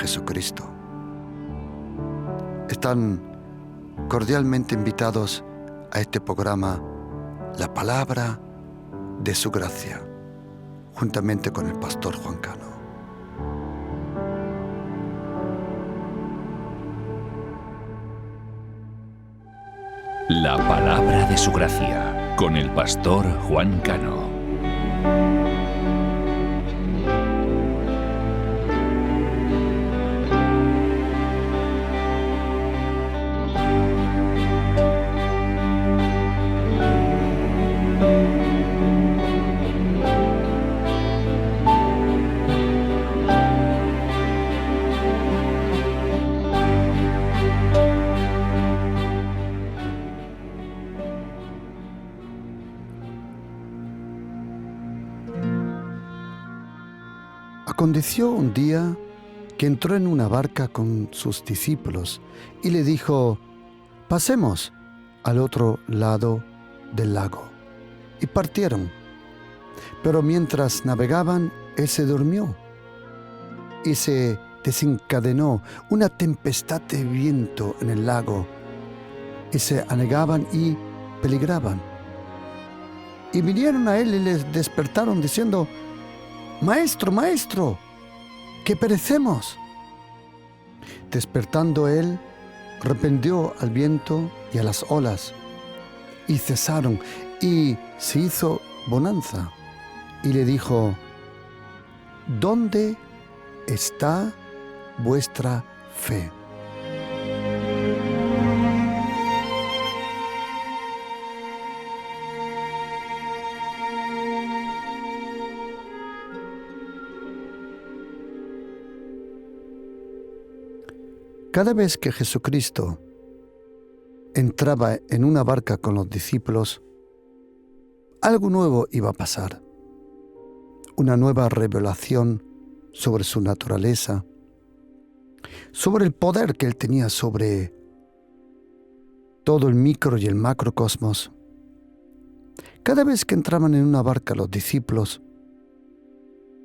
Jesucristo. Están cordialmente invitados a este programa La Palabra de Su Gracia, juntamente con el pastor Juan Cano. La Palabra de Su Gracia, con el pastor Juan Cano. Aconteció un día que entró en una barca con sus discípulos y le dijo: pasemos al otro lado del lago. Y partieron. Pero mientras navegaban, él se durmió y se desencadenó una tempestad de viento en el lago, y se anegaban y peligraban. Y vinieron a él y les despertaron diciendo: Maestro, maestro, que perecemos. Despertando él, reprendió al viento y a las olas, y cesaron, y se hizo bonanza. Y le dijo: ¿dónde está vuestra fe? Cada vez que Jesucristo entraba en una barca con los discípulos, algo nuevo iba a pasar. Una nueva revelación sobre su naturaleza, sobre el poder que él tenía sobre todo el micro y el macrocosmos. Cada vez que entraban en una barca los discípulos,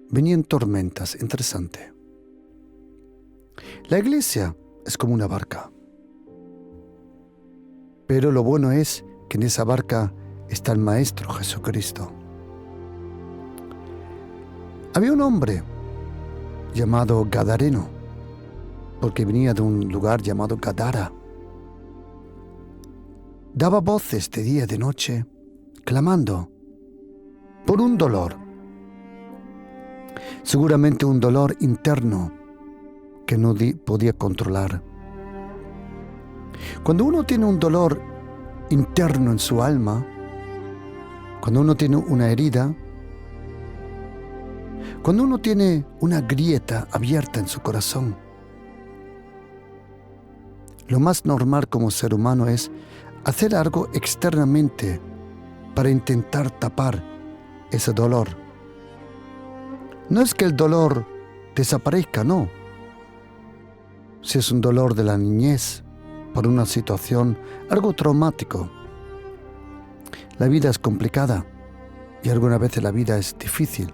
venían tormentas. Interesante. La iglesia es como una barca. Pero lo bueno es que en esa barca está el Maestro Jesucristo. Había un hombre llamado Gadareno, porque venía de un lugar llamado Gadara. Daba voces de día y de noche, clamando por un dolor. Seguramente un dolor interno que no podía controlar. Cuando uno tiene un dolor interno en su alma, cuando uno tiene una herida, cuando uno tiene una grieta abierta en su corazón, lo más normal como ser humano es hacer algo externamente para intentar tapar ese dolor. No es que el dolor desaparezca, no. Si es un dolor de la niñez, por una situación, algo traumático. La vida es complicada y algunas veces la vida es difícil.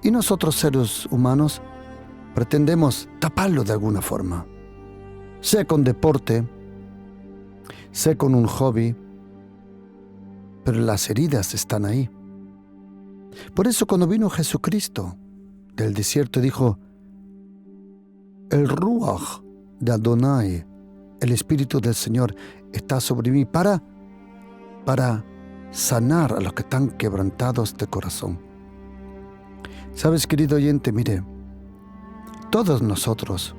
Y nosotros, seres humanos, pretendemos taparlo de alguna forma. Sea con deporte, sea con un hobby, pero las heridas están ahí. Por eso cuando vino Jesucristo del desierto dijo: el Ruach de Adonai, el Espíritu del Señor, está sobre mí para sanar a los que están quebrantados de corazón. ¿Sabes, querido oyente? Mire, todos nosotros,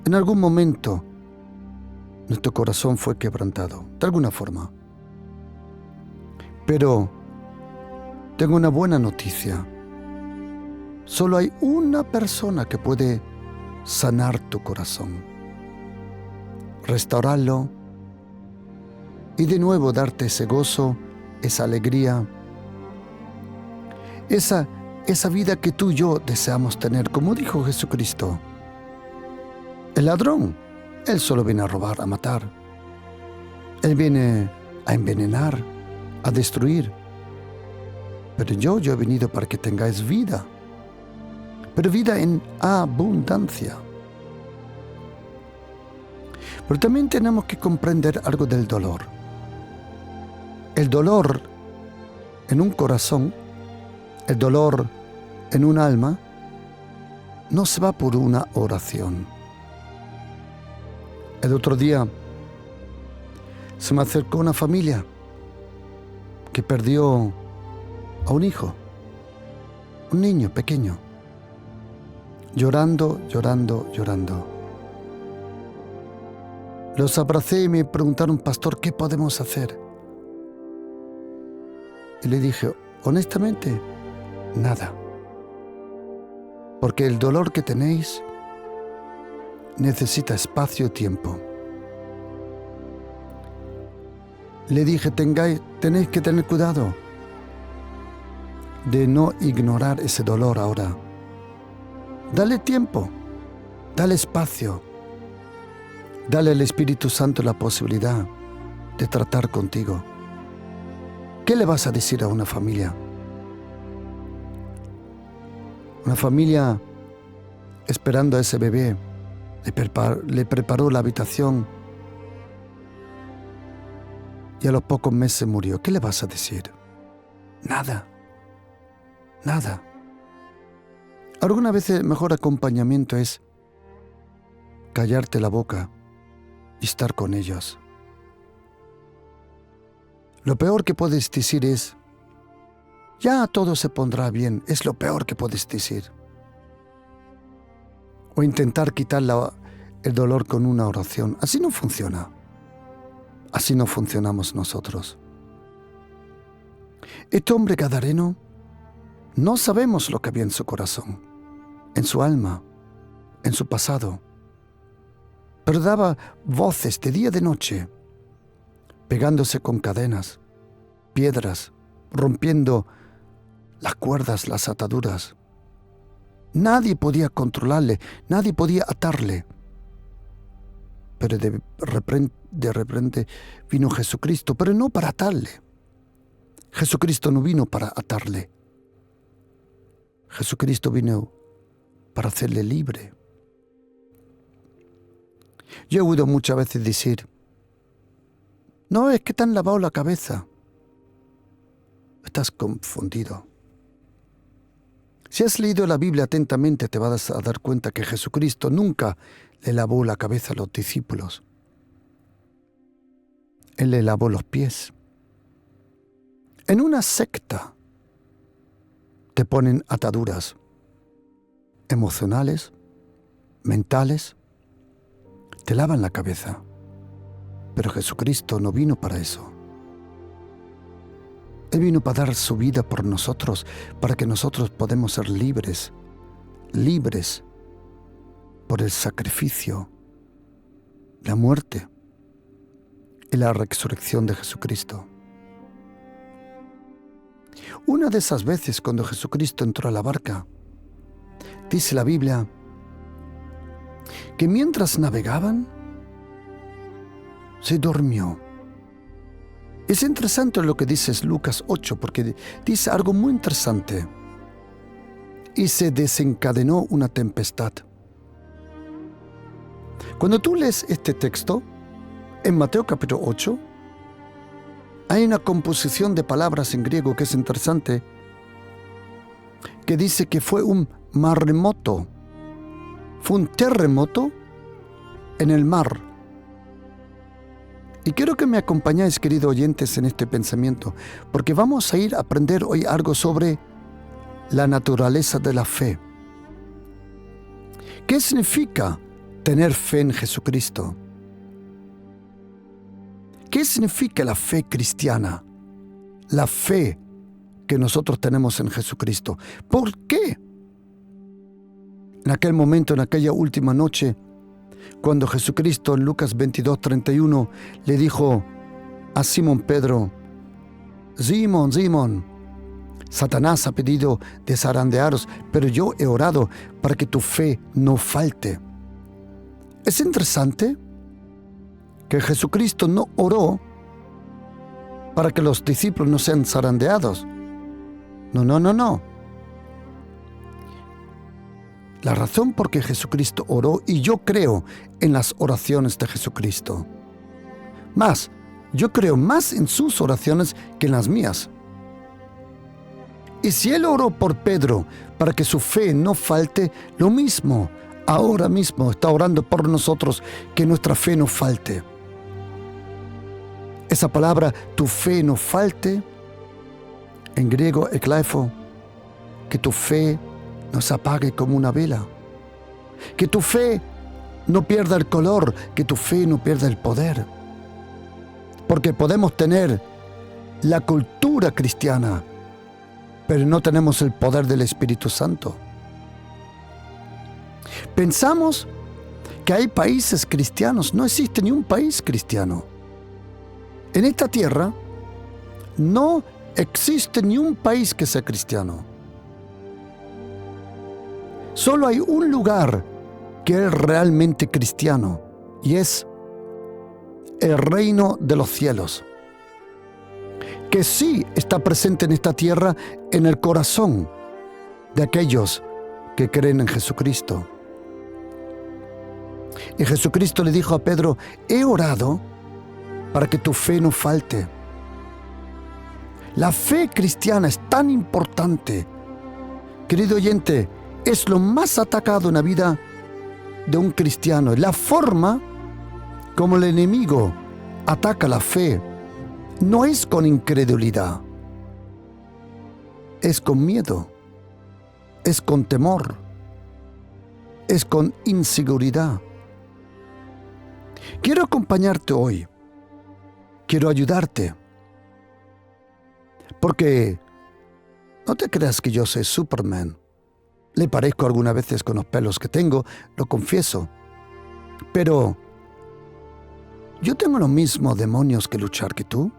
en algún momento, nuestro corazón fue quebrantado, de alguna forma. Pero tengo una buena noticia. Solo hay una persona que puede sanar tu corazón, restaurarlo y de nuevo darte ese gozo, esa alegría, esa vida que tú y yo deseamos tener. Como dijo Jesucristo, el ladrón, él solo viene a robar, a matar. Él viene a envenenar, a destruir. Pero yo he venido para que tengáis vida, pero vida en abundancia. Pero también tenemos que comprender algo del dolor. El dolor en un corazón, el dolor en un alma, no se va por una oración. El otro día se me acercó una familia que perdió a un hijo, un niño pequeño, llorando. Los abracé y me preguntaron, pastor, ¿qué podemos hacer? Y le dije, honestamente, nada. Porque el dolor que tenéis necesita espacio y tiempo. Le dije, tenéis que tener cuidado de no ignorar ese dolor ahora. Dale tiempo, dale espacio, dale al Espíritu Santo la posibilidad de tratar contigo. ¿Qué le vas a decir a una familia? Una familia esperando a ese bebé, le preparó la habitación y a los pocos meses murió. ¿Qué le vas a decir? Nada. Algunas veces el mejor acompañamiento es callarte la boca y estar con ellos. Lo peor que puedes decir es, ya todo se pondrá bien, es lo peor que puedes decir. O intentar quitar el dolor con una oración. Así no funciona. Así no funcionamos nosotros. Este hombre gadareno, no sabemos lo que había en su corazón, en su alma, en su pasado, pero daba voces de día y de noche, pegándose con cadenas, piedras, rompiendo las cuerdas, las ataduras. Nadie podía controlarle, nadie podía atarle. Pero de repente vino Jesucristo, pero no para atarle. Jesucristo no vino para atarle. Jesucristo vino para hacerle libre. Yo he oído muchas veces decir, no, es que te han lavado la cabeza. Estás confundido. Si has leído la Biblia atentamente, te vas a dar cuenta que Jesucristo nunca le lavó la cabeza a los discípulos. Él le lavó los pies. En una secta te ponen ataduras emocionales, mentales, te lavan la cabeza. Pero Jesucristo no vino para eso. Él vino para dar su vida por nosotros, para que nosotros podamos ser libres por el sacrificio, la muerte y la resurrección de Jesucristo. Una de esas veces cuando Jesucristo entró a la barca, dice la Biblia que mientras navegaban, se durmió. Es interesante lo que dice Lucas 8, porque dice algo muy interesante. Y se desencadenó una tempestad. Cuando tú lees este texto, en Mateo capítulo 8, hay una composición de palabras en griego que es interesante, que dice que fue un maremoto, fue un terremoto en el mar. Y quiero que me acompañáis, queridos oyentes, en este pensamiento, porque vamos a ir a aprender hoy algo sobre la naturaleza de la fe. ¿Qué significa tener fe en Jesucristo? ¿Qué significa la fe cristiana? La fe que nosotros tenemos en Jesucristo. ¿Por qué? En aquel momento, en aquella última noche, cuando Jesucristo en Lucas 22:31 le dijo a Simón Pedro, Simón, Simón, Satanás ha pedido de zarandearos, pero yo he orado para que tu fe no falte. Es interesante que Jesucristo no oró para que los discípulos no sean zarandeados. No. la razón por qué Jesucristo oró, y yo creo en las oraciones de Jesucristo. Más, yo creo más en sus oraciones que en las mías. Y si Él oró por Pedro para que su fe no falte, lo mismo, ahora mismo está orando por nosotros, que nuestra fe no falte. Esa palabra, tu fe no falte, en griego, eklaifo, que tu fe no se apague como una vela, que tu fe no pierda el color, que tu fe no pierda el poder. Porque podemos tener la cultura cristiana, pero no tenemos el poder del Espíritu Santo. Pensamos que hay países cristianos. No existe ni un país cristiano. En esta tierra no existe ni un país que sea cristiano. Solo hay un lugar que es realmente cristiano, y es el reino de los cielos, que sí está presente en esta tierra, en el corazón de aquellos que creen en Jesucristo. Y Jesucristo le dijo a Pedro: he orado para que tu fe no falte. La fe cristiana es tan importante. Querido oyente, es lo más atacado en la vida de un cristiano. La forma como el enemigo ataca la fe no es con incredulidad, es con miedo, es con temor, es con inseguridad. Quiero acompañarte hoy, quiero ayudarte, porque no te creas que yo soy Superman. Le parezco algunas veces con los pelos que tengo, lo confieso, pero yo tengo los mismos demonios que luchar que tú.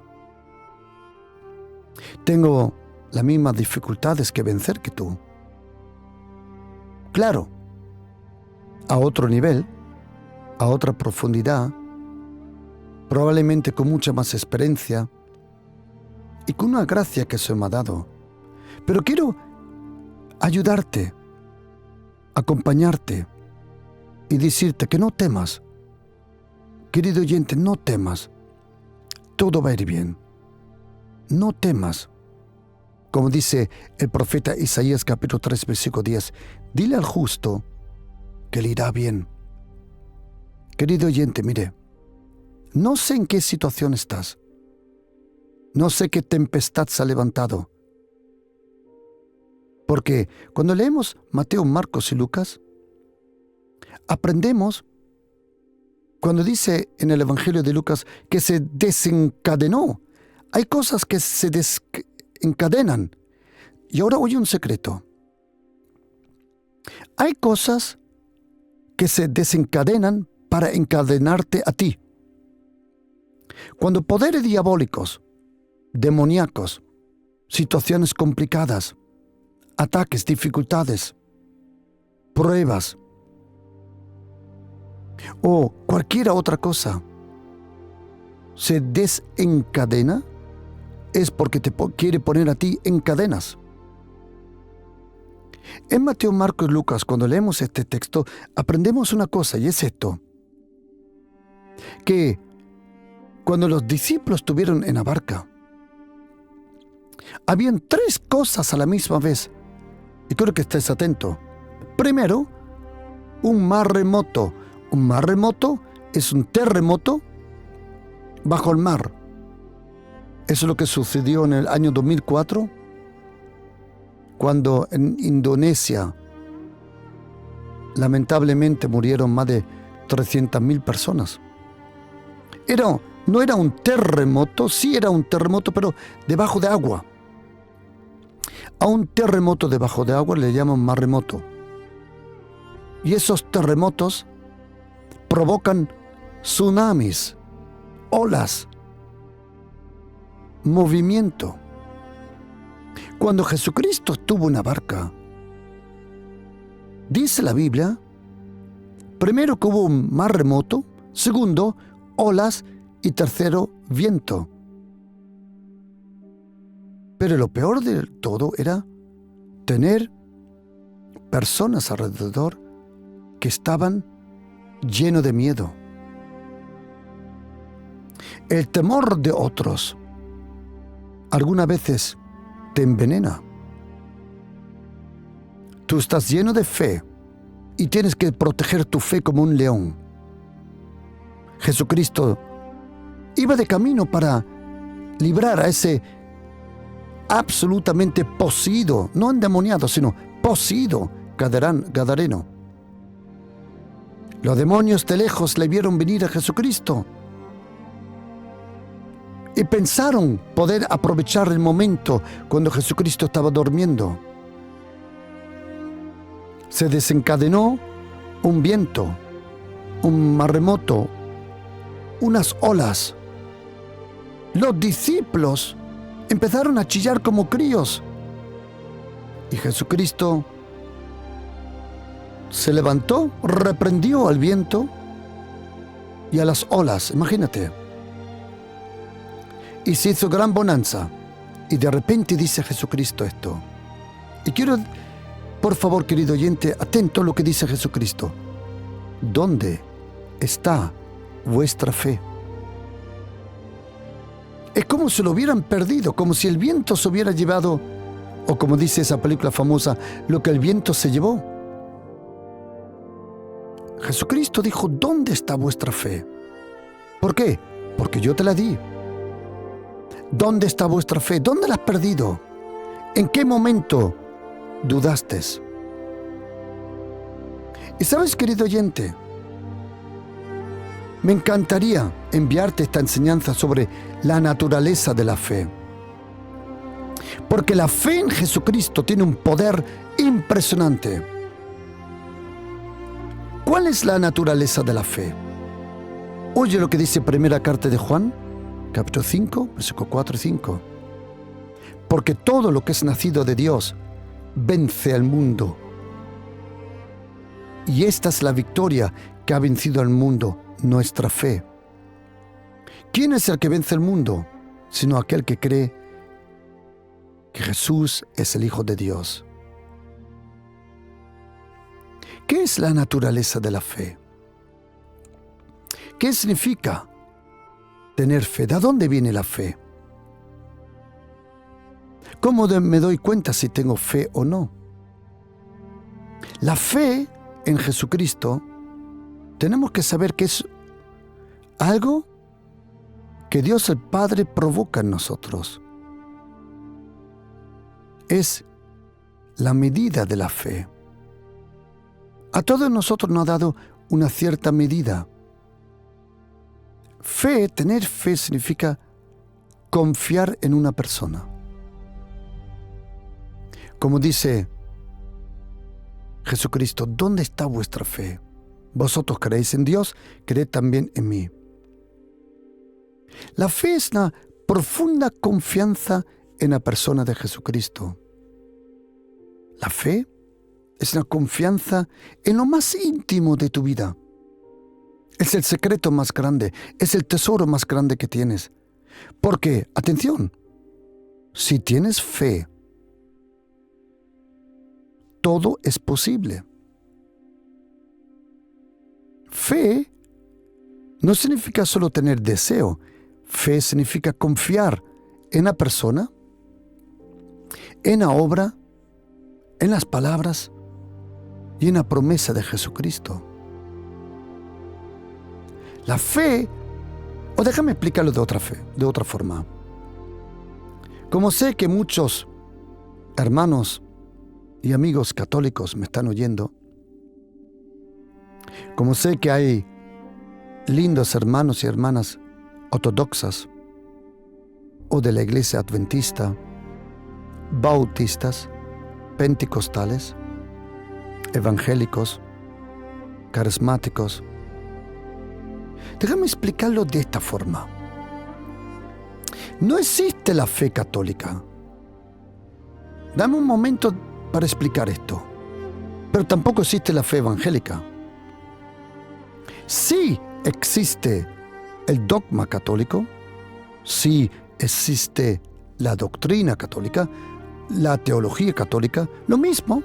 Tengo las mismas dificultades que vencer que tú. Claro, a otro nivel, a otra profundidad, probablemente con mucha más experiencia y con una gracia que se me ha dado. Pero quiero ayudarte, acompañarte y decirte que no temas. Querido oyente, no temas. Todo va a ir bien. No temas. Como dice el profeta Isaías capítulo 3, versículo 10, dile al justo que le irá bien. Querido oyente, mire, no sé en qué situación estás. No sé qué tempestad se ha levantado. Porque cuando leemos Mateo, Marcos y Lucas, aprendemos, cuando dice en el Evangelio de Lucas que se desencadenó, hay cosas que se desencadenan. Y ahora oye un secreto. Hay cosas que se desencadenan para encadenarte a ti. Cuando poderes diabólicos, demoníacos, situaciones complicadas, ataques, dificultades, pruebas o cualquier otra cosa se desencadena, es porque te quiere poner a ti en cadenas. En Mateo, Marcos y Lucas, cuando leemos este texto, aprendemos una cosa, y es esto: que cuando los discípulos estuvieron en la barca, habían tres cosas a la misma vez, y quiero que estés atento. Primero, un maremoto. Un maremoto es un terremoto bajo el mar. Eso es lo que sucedió en el año 2004, cuando en Indonesia lamentablemente murieron más de 300.000 personas. No era un terremoto, sí era un terremoto, pero debajo de agua. A un terremoto debajo de agua le llaman maremoto. Y esos terremotos provocan tsunamis, olas, movimiento. Cuando Jesucristo estuvo en la barca, dice la Biblia, primero que hubo un maremoto, segundo, olas, y tercero, viento. Pero lo peor de todo era tener personas alrededor que estaban llenos de miedo. El temor de otros algunas veces te envenena. Tú estás lleno de fe y tienes que proteger tu fe como un león. Jesucristo iba de camino para librar a ese absolutamente poseído, no endemoniado, sino poseído gadareno. Los demonios de lejos le vieron venir a Jesucristo y pensaron poder aprovechar el momento cuando Jesucristo estaba durmiendo. Se desencadenó un viento, un maremoto, unas olas. Los discípulos empezaron a chillar como críos. Y Jesucristo se levantó, reprendió al viento y a las olas, imagínate. Y se hizo gran bonanza. Y de repente dice Jesucristo esto. Y quiero, por favor, querido oyente, atento a lo que dice Jesucristo. ¿Dónde está vuestra fe? Es como si lo hubieran perdido, como si el viento se hubiera llevado, o como dice esa película famosa, lo que el viento se llevó. Jesucristo dijo, ¿dónde está vuestra fe? ¿Por qué? Porque yo te la di. ¿Dónde está vuestra fe? ¿Dónde la has perdido? ¿En qué momento dudaste? Y sabes, querido oyente, me encantaría enviarte esta enseñanza sobre la naturaleza de la fe. Porque la fe en Jesucristo tiene un poder impresionante. ¿Cuál es la naturaleza de la fe? Oye lo que dice primera carta de Juan, capítulo 5, versículo 4 y 5. Porque todo lo que es nacido de Dios vence al mundo. Y esta es la victoria que ha vencido al mundo, nuestra fe. ¿Quién es el que vence el mundo? Sino aquel que cree que Jesús es el Hijo de Dios. ¿Qué es la naturaleza de la fe? ¿Qué significa tener fe? ¿De dónde viene la fe? ¿Cómo me doy cuenta si tengo fe o no? La fe en Jesucristo, tenemos que saber que es algo que Dios el Padre provoca en nosotros. Es la medida de la fe. A todos nosotros nos ha dado una cierta medida. Fe, tener fe significa confiar en una persona. Como dice Jesucristo, ¿dónde está vuestra fe? Vosotros creéis en Dios, creed también en mí. La fe es una profunda confianza en la persona de Jesucristo. La fe es una confianza en lo más íntimo de tu vida. Es el secreto más grande, es el tesoro más grande que tienes. Porque, atención, si tienes fe, todo es posible. Fe no significa solo tener deseo. Fe significa confiar en la persona, en la obra, en las palabras y en la promesa de Jesucristo. La fe, o déjame explicarlo de otra forma. Como sé que muchos hermanos y amigos católicos me están oyendo, como sé que hay lindos hermanos y hermanas ortodoxas o de la iglesia adventista, bautistas, pentecostales, evangélicos, carismáticos. Déjame explicarlo de esta forma. No existe la fe católica. Dame un momento para explicar esto. Pero tampoco existe la fe evangélica. Sí existe el dogma católico, sí existe la doctrina católica, la teología católica, lo mismo.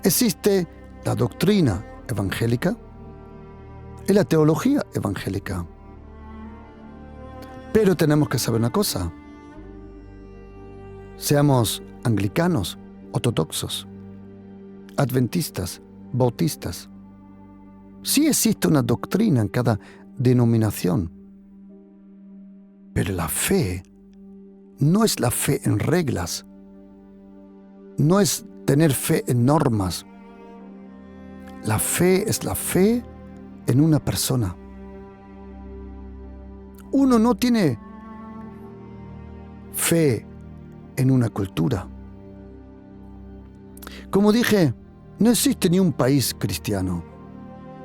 Existe la doctrina evangélica y la teología evangélica. Pero tenemos que saber una cosa. Seamos anglicanos, ortodoxos, adventistas, bautistas. Sí existe una doctrina en cada denominación. Pero la fe no es la fe en reglas. No es tener fe en normas. La fe es la fe en una persona. Uno no tiene fe en una cultura. Como dije, no existe ni un país cristiano.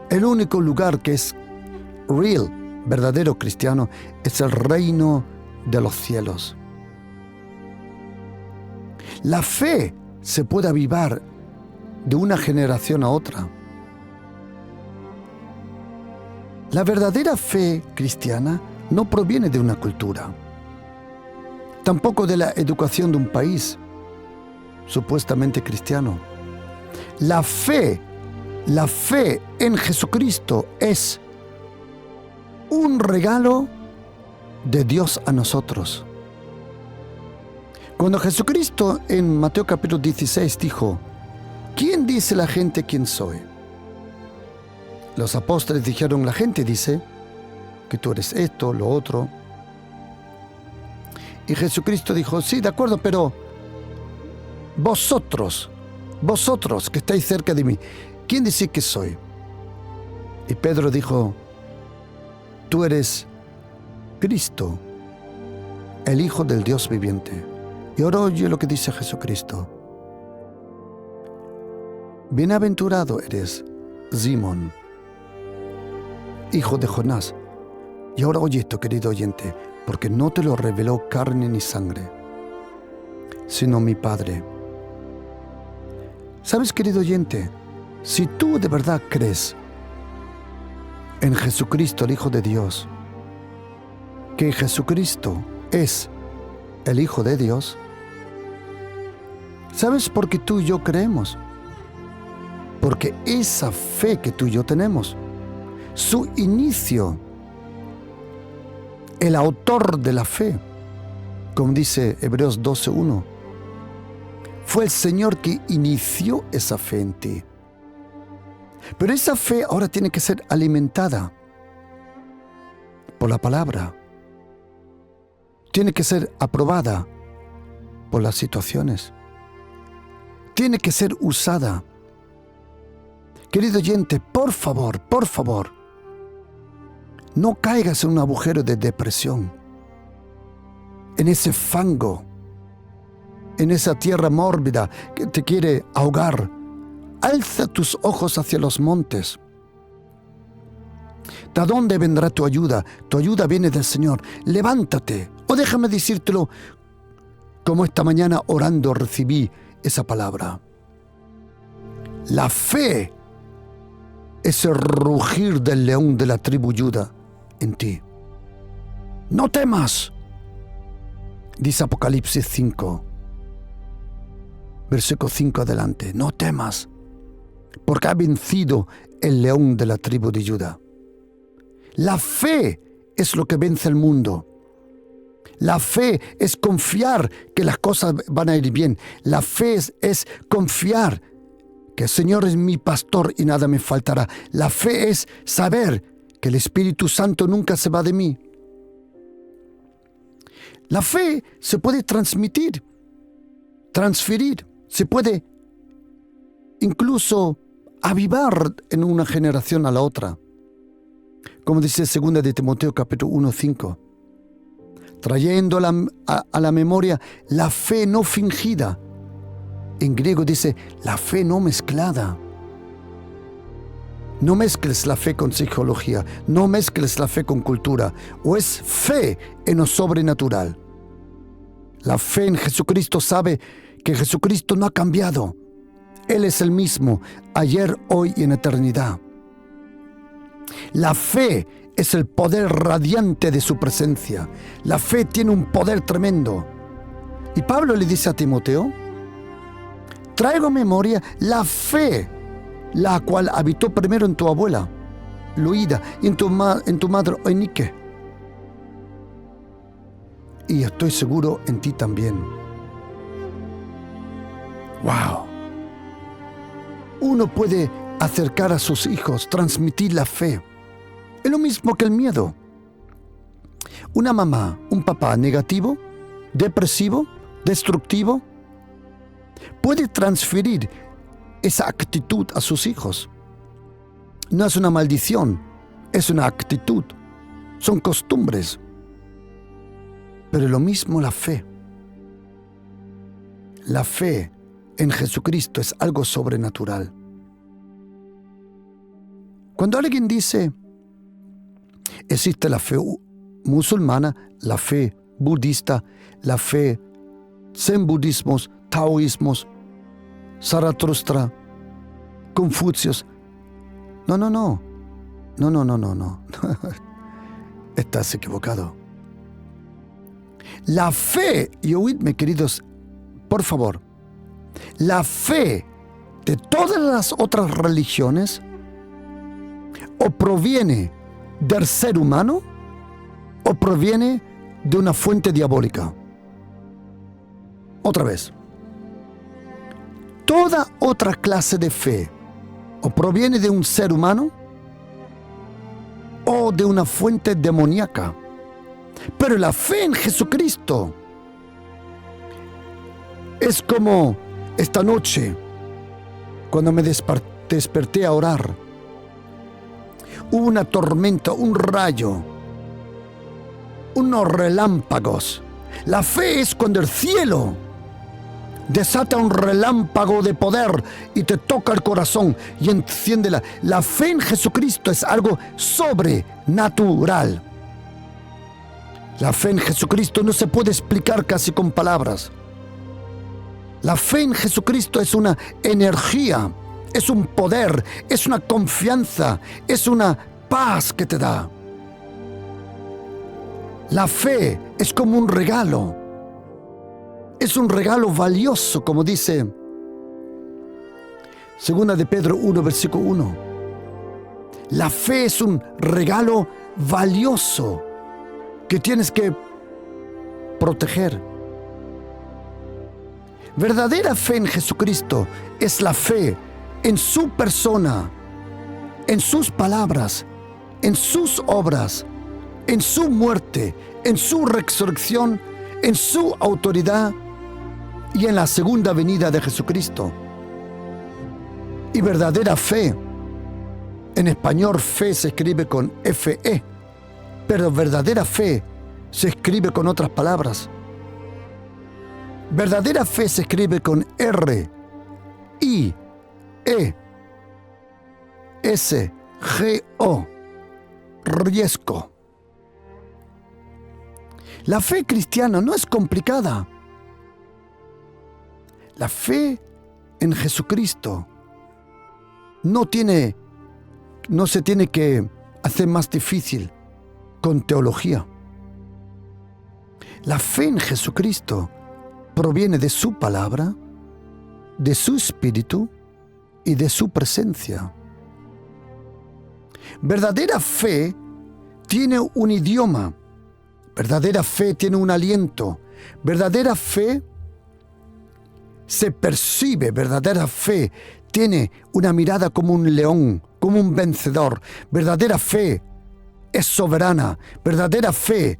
El único lugar que es real, verdadero cristiano, es el reino de los cielos. La fe se puede avivar de una generación a otra. La verdadera fe cristiana no proviene de una cultura, tampoco de la educación de un país supuestamente cristiano. La fe en Jesucristo es un regalo de Dios a nosotros. Cuando Jesucristo en Mateo capítulo 16 dijo: ¿quién dice la gente quién soy? Los apóstoles dijeron: la gente dice que tú eres esto, lo otro. Y Jesucristo dijo: sí, de acuerdo, pero vosotros que estáis cerca de mí, ¿quién decís que soy? Y Pedro dijo: tú eres Cristo, el Hijo del Dios viviente. Y ahora oye lo que dice Jesucristo: bienaventurado eres, Simón, hijo de Jonás. Y ahora oye esto, querido oyente, porque no te lo reveló carne ni sangre, sino mi Padre. ¿Sabes, querido oyente? Si tú de verdad crees en Jesucristo, el Hijo de Dios, que Jesucristo es el Hijo de Dios, ¿sabes por qué tú y yo creemos? Porque esa fe que tú y yo tenemos, su inicio, el autor de la fe, como dice Hebreos 12:1, fue el Señor que inició esa fe en ti. Pero esa fe ahora tiene que ser alimentada por la palabra. Tiene que ser aprobada por las situaciones. Tiene que ser usada. Querido oyente, por favor, no caigas en un agujero de depresión, en ese fango, en esa tierra mórbida que te quiere ahogar. Alza tus ojos hacia los montes. ¿De dónde vendrá tu ayuda? Tu ayuda viene del Señor. Levántate. O déjame decírtelo como esta mañana orando recibí esa palabra. La fe es el rugir del león de la tribu Judá en ti. No temas, dice Apocalipsis 5, versículo 5 adelante. No temas, porque ha vencido el león de la tribu de Judá. La fe es lo que vence el mundo. La fe es confiar que las cosas van a ir bien. La fe es confiar que el Señor es mi pastor y nada me faltará. La fe es saber que el Espíritu Santo nunca se va de mí. La fe se puede transmitir, transferir, se puede incluso avivar en una generación a la otra. Como dice 2 de Timoteo capítulo 1:5, trayendo a la memoria la fe no fingida. En griego dice la fe no mezclada. No mezcles la fe con psicología, no mezcles la fe con cultura. O es fe en lo sobrenatural. La fe en Jesucristo sabe que Jesucristo no ha cambiado. Él es el mismo, ayer, hoy y en eternidad. La fe es el poder radiante de su presencia. La fe tiene un poder tremendo. Y Pablo le dice a Timoteo: traigo a memoria la fe, la cual habitó primero en tu abuela, Luida, y en tu madre, Eunice. Y estoy seguro en ti también. ¡Wow! Uno puede acercar a sus hijos, transmitir la fe. Es lo mismo que el miedo. Una mamá, un papá negativo, depresivo, destructivo, puede transferir esa actitud a sus hijos. No es una maldición, es una actitud. Son costumbres. Pero lo mismo la fe. La fe en Jesucristo es algo sobrenatural. Cuando alguien dice, existe la fe musulmana, la fe budista, la fe zen budismos, taoísmos, Zaratustra, Confucios. No. Estás equivocado. La fe, y oídme, queridos, por favor, la fe de todas las otras religiones o proviene del ser humano o proviene de una fuente diabólica. Otra vez. Toda otra clase de fe o proviene de un ser humano o de una fuente demoníaca. Pero la fe en Jesucristo es como esta noche, cuando me desperté a orar. Hubo una tormenta, un rayo, unos relámpagos. La fe es cuando el cielo desata un relámpago de poder y te toca el corazón y enciende la fe en Jesucristo es algo sobrenatural. La fe en Jesucristo no se puede explicar casi con palabras. La fe en Jesucristo es una energía, es un poder, es una confianza, es una paz que te da. La fe es como un regalo. Es un regalo valioso, como dice 2 de Pedro 1, versículo 1. La fe es un regalo valioso que tienes que proteger. Verdadera fe en Jesucristo es la fe en su persona, en sus palabras, en sus obras, en su muerte, en su resurrección, en su autoridad y en la segunda venida de Jesucristo. Y verdadera fe, en español fe se escribe con F-E, pero verdadera fe se escribe con otras palabras. Verdadera fe se escribe con R-I-E-S-G-O, riesgo. La fe cristiana no es complicada. La fe en Jesucristo no se tiene que hacer más difícil con teología. La fe en Jesucristo proviene de su palabra, de su espíritu y de su presencia. Verdadera fe tiene un idioma. Verdadera fe tiene un aliento. Verdadera fe se percibe. Verdadera fe tiene una mirada como un león, como un vencedor. Verdadera fe es soberana. Verdadera fe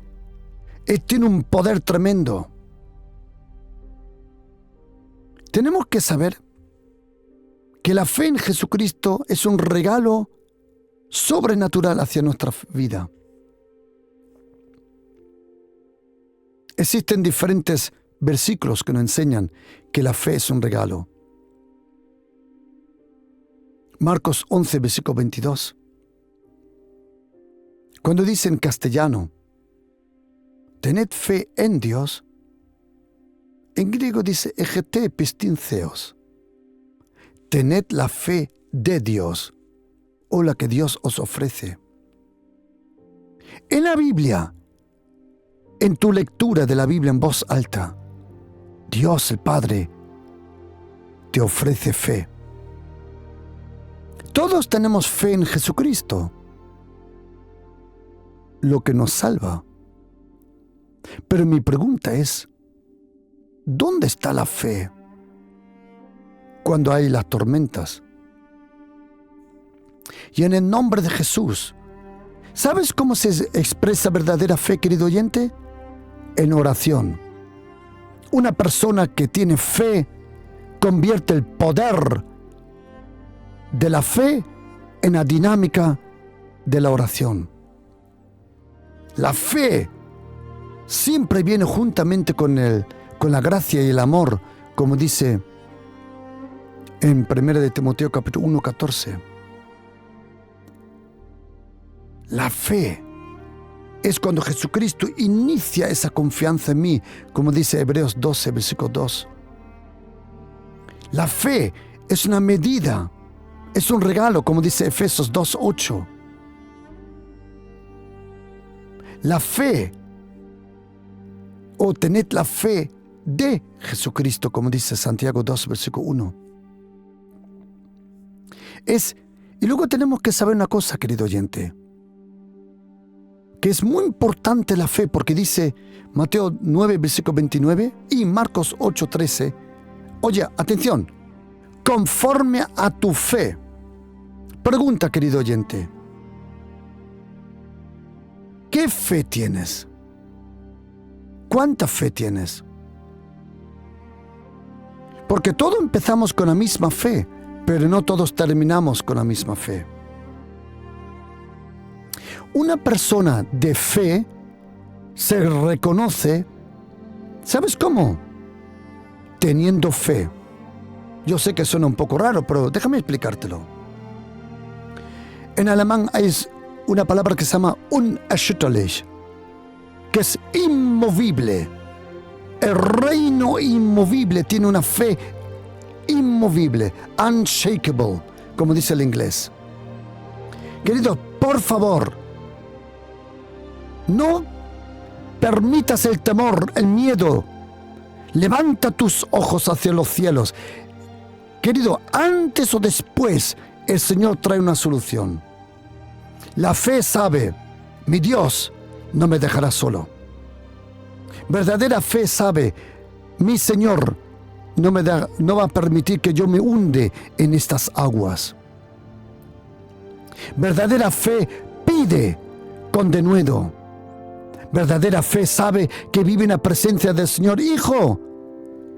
tiene un poder tremendo. Tenemos que saber que la fe en Jesucristo es un regalo sobrenatural hacia nuestra vida. Existen diferentes versículos que nos enseñan que la fe es un regalo. Marcos 11, versículo 22. Cuando dice en castellano, tened fe en Dios, en griego dice egete pistin theos. Tened la fe de Dios o la que Dios os ofrece. En la Biblia, en tu lectura de la Biblia en voz alta, Dios el Padre te ofrece fe. Todos tenemos fe en Jesucristo, lo que nos salva. Pero mi pregunta es, ¿dónde está la fe cuando hay las tormentas? Y en el nombre de Jesús, ¿sabes cómo se expresa verdadera fe, querido oyente? En oración. Una persona que tiene fe convierte el poder de la fe en la dinámica de la oración. La fe siempre viene juntamente con la gracia y el amor, como dice en 1 de Timoteo capítulo 1:14. La fe es cuando Jesucristo inicia esa confianza en mí, como dice Hebreos 12, versículo 2. La fe es una medida, es un regalo, como dice Efesios 2:8. La fe, o tened la fe de Jesucristo, como dice Santiago 2, versículo 1. Y luego tenemos que saber una cosa, querido oyente, que es muy importante la fe, porque dice Mateo 9, versículo 29 y Marcos 8, 13. Oye, atención, conforme a tu fe. Pregunta, querido oyente, ¿qué fe tienes? ¿Cuánta fe tienes? Porque todos empezamos con la misma fe, pero no todos terminamos con la misma fe. Una persona de fe se reconoce, ¿sabes cómo? Teniendo fe. Yo sé que suena un poco raro, pero déjame explicártelo. En alemán hay una palabra que se llama unerschütterlich, que es inmovible. El reino inmovible tiene una fe inmovible, unshakable, como dice el inglés. Querido, por favor, no permitas el temor, el miedo. Levanta tus ojos hacia los cielos. Querido, antes o después, el Señor trae una solución. La fe sabe, mi Dios no me dejará solo. Verdadera fe sabe, mi Señor no va a permitir que yo me hunde en estas aguas. Verdadera fe pide con denuedo. Verdadera fe sabe que vive en la presencia del Señor. Hijo,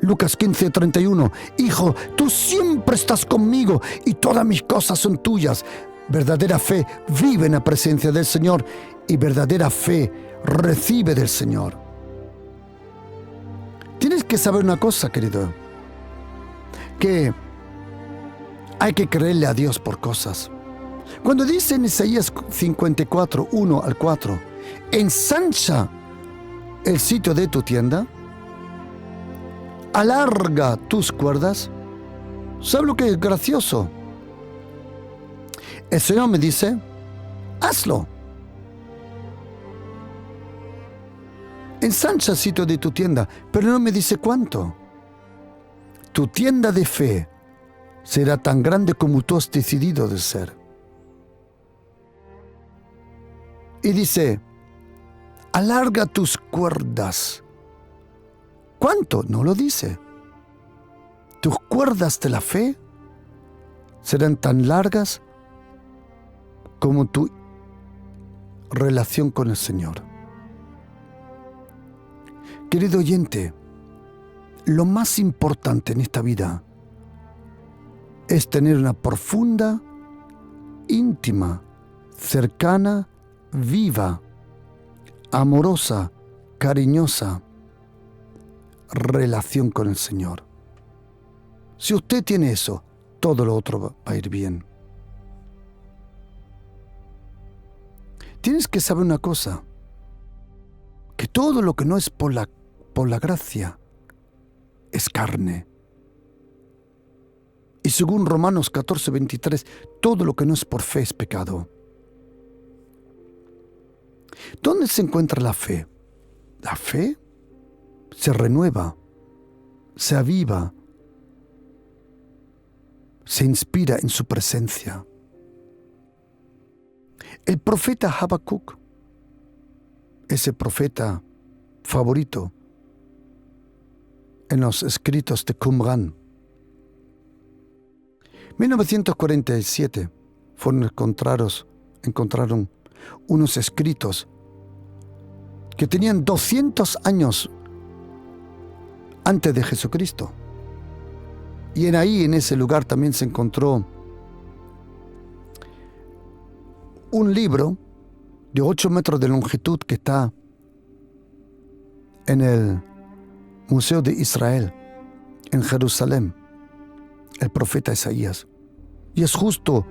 Lucas 15:31, hijo, tú siempre estás conmigo y todas mis cosas son tuyas. Verdadera fe vive en la presencia del Señor y verdadera fe recibe del Señor. Tienes que saber una cosa, querido, que hay que creerle a Dios por cosas. Cuando dice en Isaías 54, 1 al 4, ensancha el sitio de tu tienda, alarga tus cuerdas. ¿Sabes lo que es gracioso? El Señor me dice, hazlo. Ensancha el sitio de tu tienda, pero no me dice cuánto. Tu tienda de fe será tan grande como tú has decidido de ser. Y dice, alarga tus cuerdas. ¿Cuánto? No lo dice. Tus cuerdas de la fe serán tan largas como tu relación con el Señor. Querido oyente, lo más importante en esta vida es tener una profunda, íntima, cercana, viva, amorosa, cariñosa relación con el Señor. Si usted tiene eso, todo lo otro va a ir bien. Tienes que saber una cosa, que todo lo que no es por la gracia es carne. Y según Romanos 14:23, todo lo que no es por fe es pecado. ¿Dónde se encuentra la fe? La fe se renueva, se aviva se inspira en su presencia. El profeta Habacuc, ese profeta favorito en los escritos de Qumran. 1947 encontraron unos escritos que tenían 200 años antes de Jesucristo. Y en ese lugar también se encontró un libro de 8 metros de longitud que está en el Museo de Israel, en Jerusalén, el profeta Isaías. Y es justo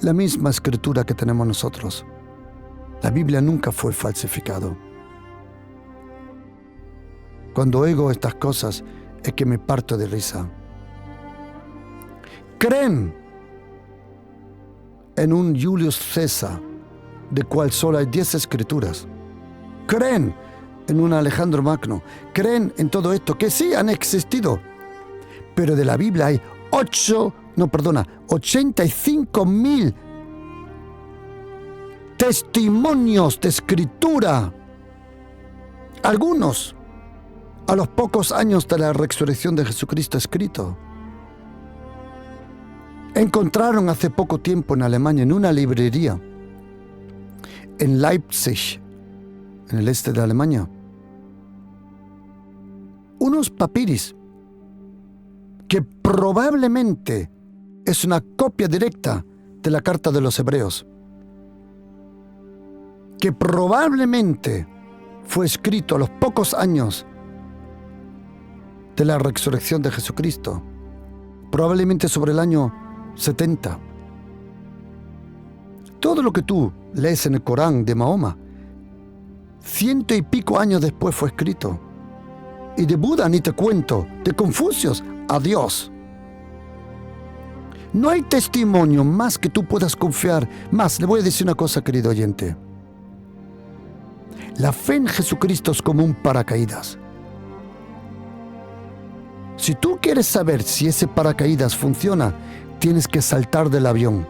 la misma escritura que tenemos nosotros. La Biblia nunca fue falsificado. Cuando oigo estas cosas es que me parto de risa. Creen en un Julius César, de cual solo hay 10 escrituras. Creen en un Alejandro Magno. Creen en todo esto, que sí han existido. Pero de la Biblia hay 85,000 testimonios de escritura. Algunos a los pocos años de la resurrección de Jesucristo escrito. Encontraron hace poco tiempo en Alemania, en una librería, en Leipzig, en el este de Alemania, unos papiris que probablemente es una copia directa de la carta de los Hebreos, que probablemente fue escrito a los pocos años de la resurrección de Jesucristo, probablemente sobre el año 70. Todo lo que tú lees en el Corán de Mahoma, 100 y pico años después fue escrito. Y de Buda ni te cuento, de Confucios, adiós. No hay testimonio más que tú puedas confiar. Más, le voy a decir una cosa, querido oyente. La fe en Jesucristo es como un paracaídas. Si tú quieres saber si ese paracaídas funciona, tienes que saltar del avión.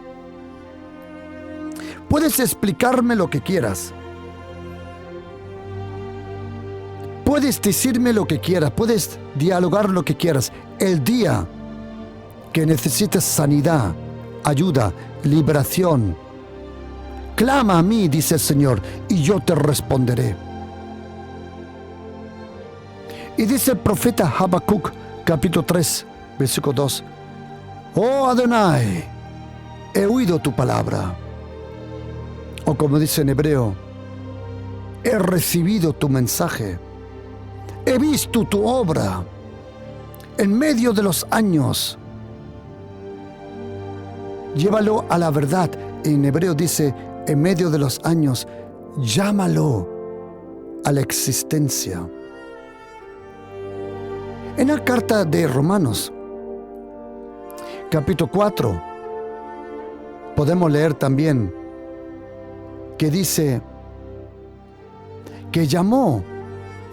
Puedes explicarme lo que quieras. Puedes decirme lo que quieras. Puedes dialogar lo que quieras. El día que necesites sanidad, ayuda, liberación, clama a mí, dice el Señor, y yo te responderé. Y dice el profeta Habacuc, capítulo 3, versículo 2. Oh Adonai, he oído tu palabra. O como dice en hebreo, he recibido tu mensaje. He visto tu obra en medio de los años. Llévalo a la verdad. En hebreo dice, en medio de los años, llámalo a la existencia. En la carta de Romanos, capítulo 4, podemos leer también que dice que llamó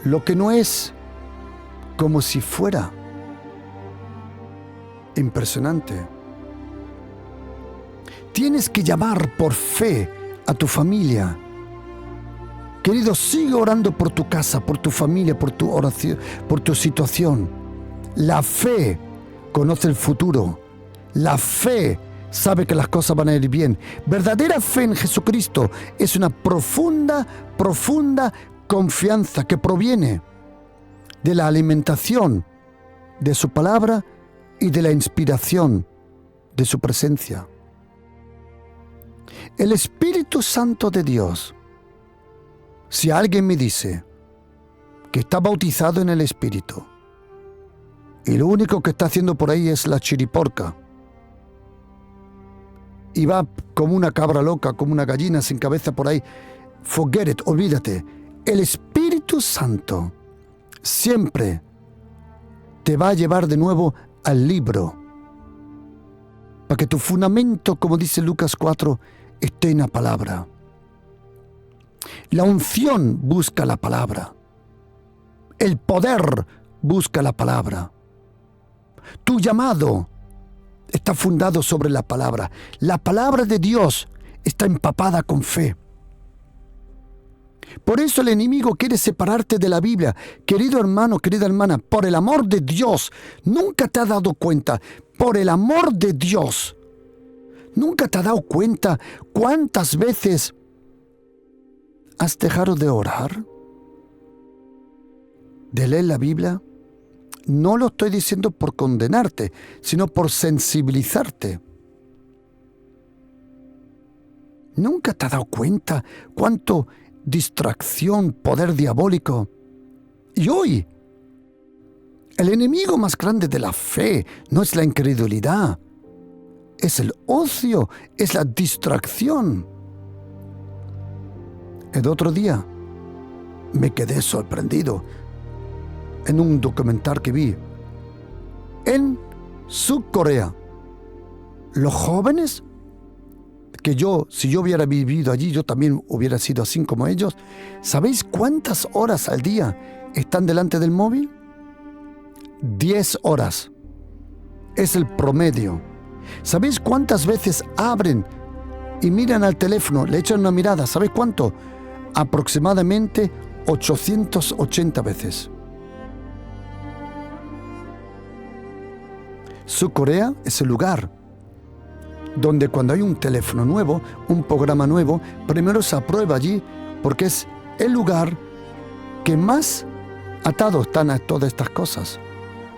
lo que no es como si fuera. Impresionante. Tienes que llamar por fe a tu familia. Querido, sigue orando por tu casa, por tu familia, por tu oración, por tu situación. La fe conoce el futuro. La fe sabe que las cosas van a ir bien. Verdadera fe en Jesucristo es una profunda confianza que proviene de la alimentación de su palabra y de la inspiración de su presencia. El Espíritu Santo de Dios, si alguien me dice que está bautizado en el Espíritu y lo único que está haciendo por ahí es la chiriporca y va como una cabra loca, como una gallina sin cabeza por ahí, forget it, olvídate. El Espíritu Santo siempre te va a llevar de nuevo al libro, para que tu fundamento, como dice Lucas 4, esté en la palabra. La unción busca la palabra. El poder busca la palabra. Tu llamado está fundado sobre la palabra. La palabra de Dios está empapada con fe. Por eso el enemigo quiere separarte de la Biblia. Querido hermano, querida hermana, por el amor de Dios, nunca te has dado cuenta, por el amor de Dios, nunca te has dado cuenta cuántas veces has dejado de orar, de leer la Biblia. No lo estoy diciendo por condenarte, sino por sensibilizarte. ¿Nunca te has dado cuenta cuánto distracción, poder diabólico? Y hoy, el enemigo más grande de la fe no es la incredulidad, es el ocio, es la distracción. El otro día me quedé sorprendido en un documental que vi. En Corea, los jóvenes, que si yo hubiera vivido allí, yo también hubiera sido así como ellos. ¿Sabéis cuántas horas al día están delante del móvil? 10 horas. Es el promedio. ¿Sabéis cuántas veces abren y miran al teléfono, le echan una mirada? ¿Sabéis cuánto? Aproximadamente 880 veces. Corea es el lugar donde cuando hay un teléfono nuevo, un programa nuevo, primero se aprueba allí porque es el lugar que más atados están a todas estas cosas.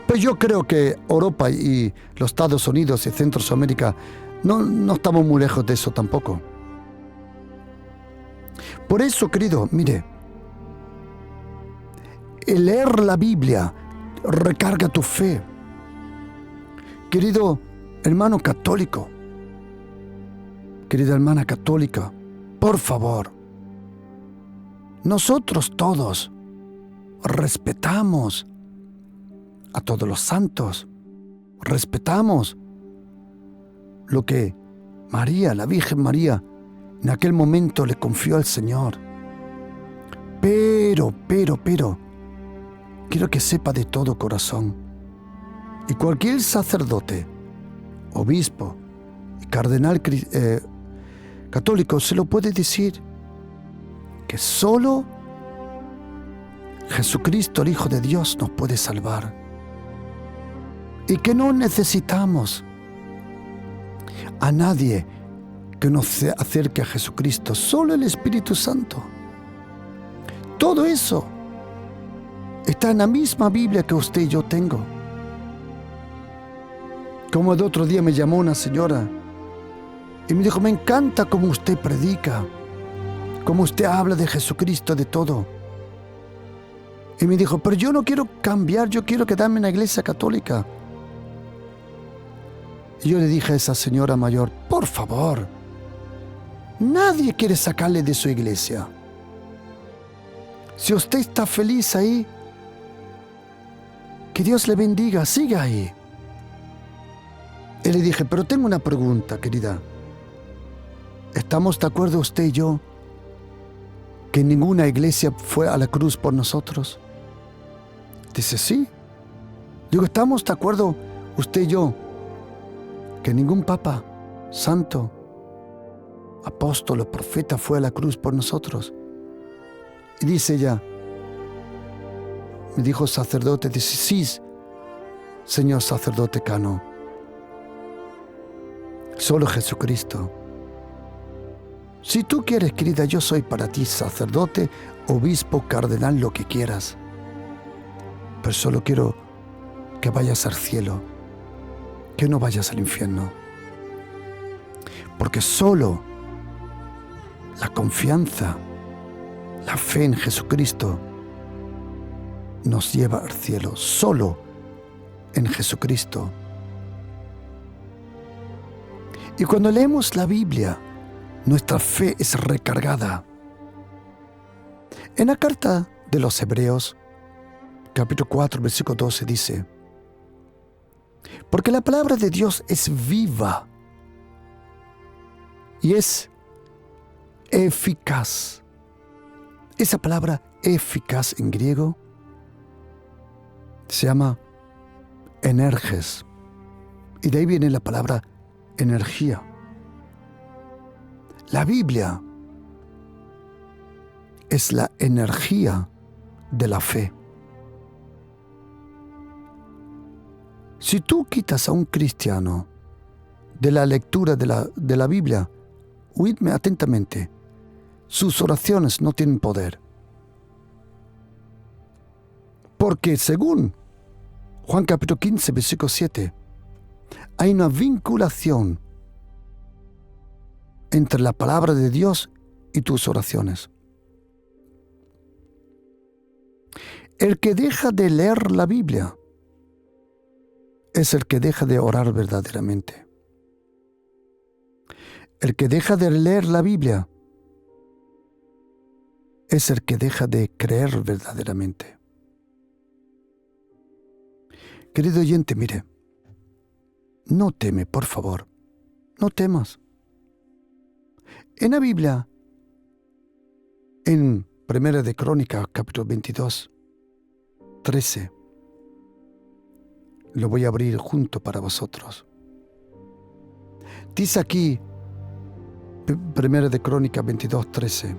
Pero yo creo que Europa y los Estados Unidos y Centroamérica no estamos muy lejos de eso tampoco. Por eso, querido, mire, el leer la Biblia recarga tu fe. Querido hermano católico, querida hermana católica, por favor, nosotros todos respetamos a todos los santos, respetamos lo que María, la Virgen María, en aquel momento le confió al Señor. Pero, quiero que sepa de todo corazón, y cualquier sacerdote, obispo y cardenal católico se lo puede decir, que solo Jesucristo, el Hijo de Dios, nos puede salvar. Y que no necesitamos a nadie que nos acerque a Jesucristo, solo el Espíritu Santo. Todo eso está en la misma Biblia que usted y yo tengo. Como el otro día me llamó una señora y me dijo: me encanta cómo usted predica, cómo usted habla de Jesucristo, de todo. Y me dijo: pero yo no quiero cambiar, yo quiero quedarme en la iglesia católica. Y yo le dije a esa señora mayor: por favor, nadie quiere sacarle de su iglesia. Si usted está feliz ahí, que Dios le bendiga, siga ahí. Y le dije: pero tengo una pregunta, querida. ¿Estamos de acuerdo usted y yo que ninguna iglesia fue a la cruz por nosotros? Dice: sí. Digo: ¿estamos de acuerdo usted y yo que ningún papa, santo, apóstol o profeta fue a la cruz por nosotros? Y dice ella, me dijo sacerdote, dice: sí, señor sacerdote Cano, solo Jesucristo. Si tú quieres, querida, yo soy para ti sacerdote, obispo, cardenal, lo que quieras. Pero solo quiero que vayas al cielo, que no vayas al infierno. Porque solo la confianza, la fe en Jesucristo nos lleva al cielo. Solo en Jesucristo. Y cuando leemos la Biblia, nuestra fe es recargada. En la carta de los Hebreos, capítulo 4, versículo 12 dice: porque la palabra de Dios es viva y es eficaz. Esa palabra eficaz en griego se llama energes Y de ahí viene la palabra energía. La Biblia es la energía de la fe. Si tú quitas a un cristiano de la lectura de la Biblia, oídme atentamente, sus oraciones no tienen poder. Porque según Juan capítulo 15, versículo 7, hay una vinculación entre la palabra de Dios y tus oraciones. El que deja de leer la Biblia es el que deja de orar verdaderamente. El que deja de leer la Biblia es el que deja de creer verdaderamente. Querido oyente, mire, no teme, por favor, no temas. En la Biblia, en 1 de Crónicas, capítulo 22, 13, lo voy a abrir junto para vosotros. Dice aquí, 1 de Crónicas 22, 13,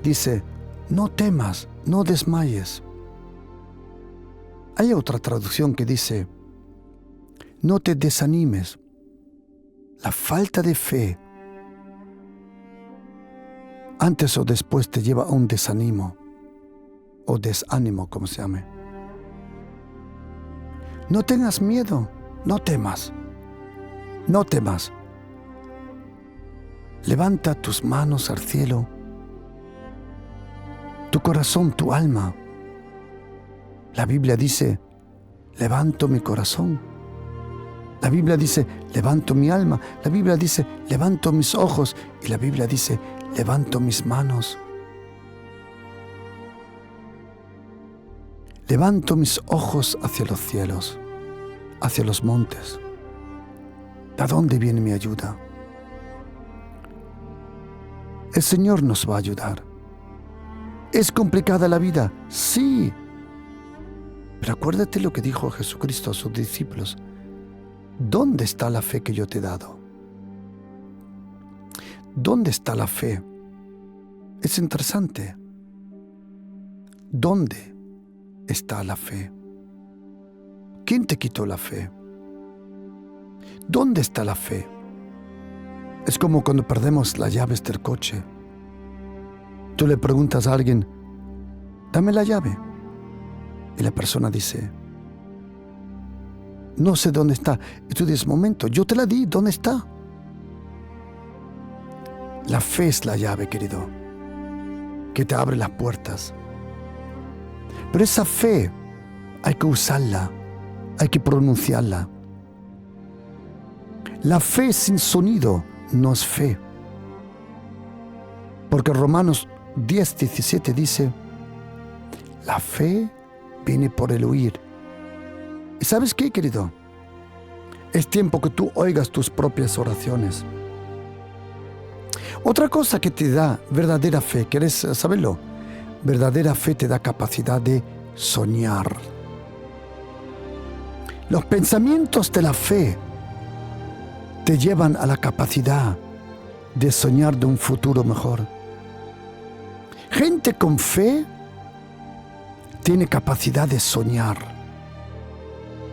dice, no temas, no desmayes. Hay otra traducción que dice, no te desanimes. La falta de fe, antes o después, te lleva a un desánimo, o desánimo, como se llame. No tengas miedo, no temas, no temas. Levanta tus manos al cielo, tu corazón, tu alma. La Biblia dice, levanto mi corazón. La Biblia dice, levanto mi alma. La Biblia dice, levanto mis ojos. Y la Biblia dice, levanto mis manos. Levanto mis ojos hacia los cielos, hacia los montes. ¿De dónde viene mi ayuda? El Señor nos va a ayudar. ¿Es complicada la vida? Sí. Pero acuérdate lo que dijo Jesucristo a sus discípulos. ¿Dónde está la fe que yo te he dado? ¿Dónde está la fe? Es interesante. ¿Dónde está la fe? ¿Quién te quitó la fe? ¿Dónde está la fe? Es como cuando perdemos las llaves del coche. Tú le preguntas a alguien, dame la llave. Y la persona dice, no sé dónde está. Y tú dices, momento, yo te la di, ¿dónde está? La fe es la llave, querido, que te abre las puertas. Pero esa fe hay que usarla, hay que pronunciarla. La fe sin sonido no es fe. Porque Romanos 10, 17 dice, la fe viene por el oír. ¿Y sabes qué, querido? Es tiempo que tú oigas tus propias oraciones. Otra cosa que te da verdadera fe, ¿quieres saberlo? Verdadera fe te da capacidad de soñar. Los pensamientos de la fe te llevan a la capacidad de soñar de un futuro mejor. Gente con fe tiene capacidad de soñar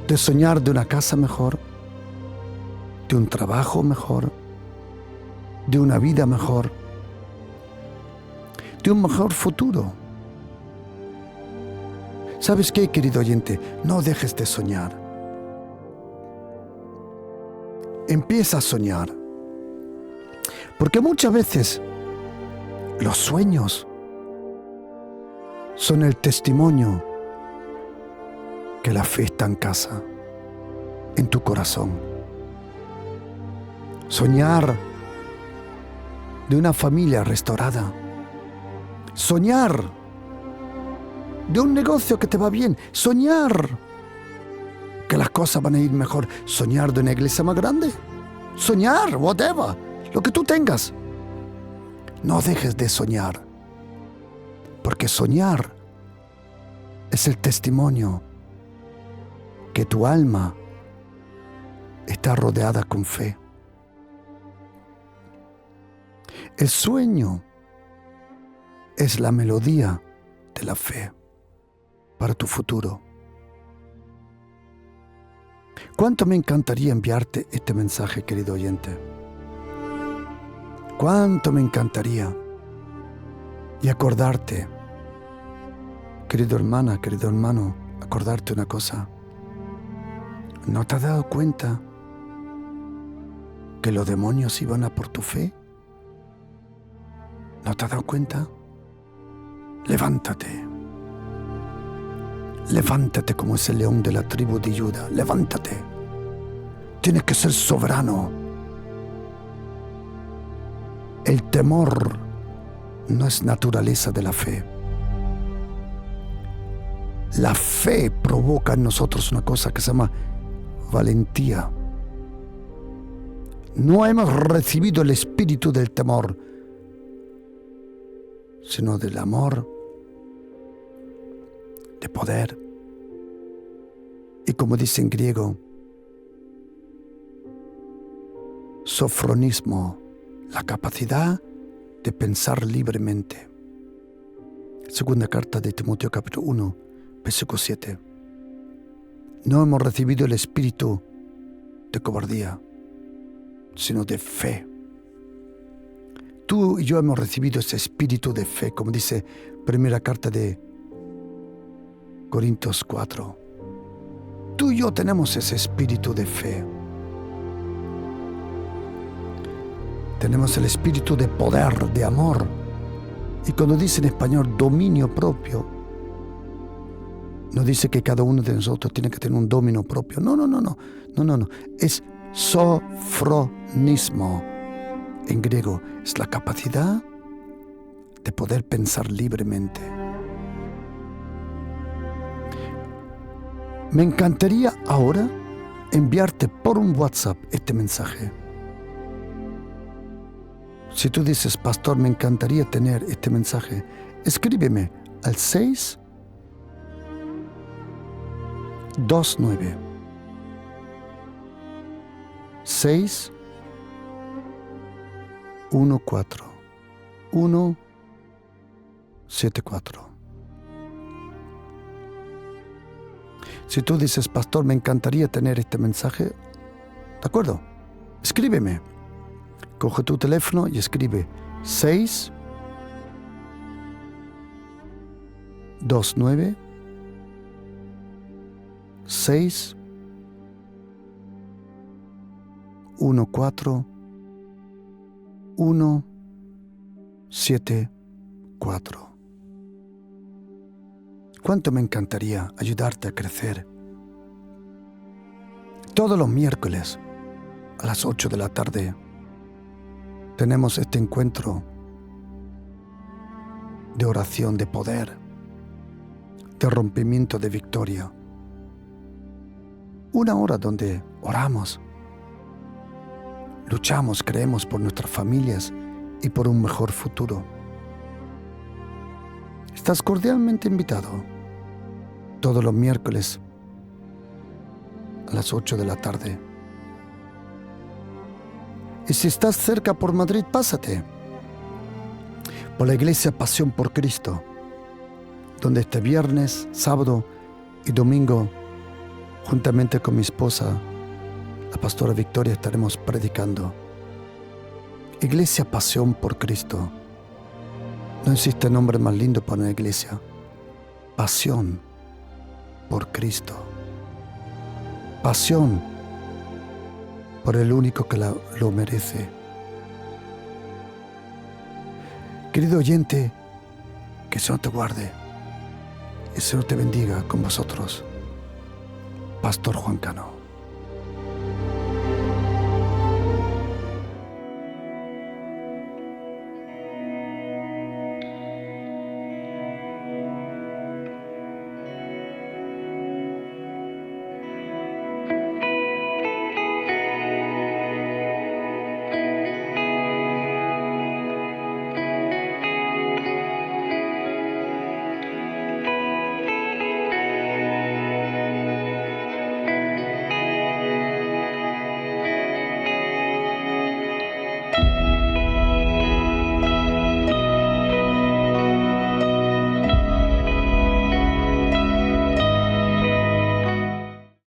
de una casa mejor, de un trabajo mejor, de una vida mejor, de un mejor futuro. ¿Sabes qué, querido oyente? No dejes de soñar. Empieza a soñar. Porque muchas veces los sueños son el testimonio que la fe está en casa, en tu corazón. Soñar de una familia restaurada. Soñar de un negocio que te va bien. Soñar que las cosas van a ir mejor. Soñar de una iglesia más grande. Soñar, whatever, lo que tú tengas. No dejes de soñar, porque soñar es el testimonio que tu alma está rodeada con fe. El sueño es la melodía de la fe para tu futuro. ¿Cuánto me encantaría enviarte este mensaje, querido oyente? ¿Cuánto me encantaría? Y acordarte, querido hermana, querido hermano, acordarte una cosa. ¿No te has dado cuenta que los demonios iban a por tu fe? ¿No te has dado cuenta? Levántate. Levántate como ese león de la tribu de Judá. Levántate. Tienes que ser soberano. El temor no es naturaleza de la fe. La fe provoca en nosotros una cosa que se llama valentía. No hemos recibido el espíritu del temor, sino del amor, de poder. Y como dice en griego, sofronismo, la capacidad de pensar libremente. Segunda carta de Timoteo capítulo 1, versículo 7. No hemos recibido el espíritu de cobardía, sino de fe. Tú y yo hemos recibido ese espíritu de fe, como dice primera carta de Corintios 4. Tú y yo tenemos ese espíritu de fe. Tenemos el espíritu de poder, de amor. Y cuando dice en español dominio propio, no dice que cada uno de nosotros tiene que tener un dominio propio. No. Es sofronismo. En griego es la capacidad de poder pensar libremente. Me encantaría ahora enviarte por un WhatsApp este mensaje. Si tú dices, pastor, me encantaría tener este mensaje, escríbeme al 629 614 174. Si tú dices, pastor, me encantaría tener este mensaje, ¿de acuerdo? Escríbeme. Coge tu teléfono y escribe 629 614 174. ¿Cuánto me encantaría ayudarte a crecer? Todos los miércoles a las 8 de la tarde tenemos este encuentro de oración, de poder, de rompimiento, de victoria. Una hora donde oramos, luchamos, creemos por nuestras familias y por un mejor futuro. Estás cordialmente invitado todos los miércoles a las 8 de la tarde. Y si estás cerca por Madrid, pásate por la iglesia Pasión por Cristo, donde este viernes, sábado y domingo, juntamente con mi esposa, la pastora Victoria, estaremos predicando. Iglesia Pasión por Cristo. No existe nombre más lindo para una iglesia. Pasión por Cristo. Pasión por el único que lo merece. Querido oyente, que el Señor te guarde y el Señor te bendiga con vosotros. Pastor Juan Cano.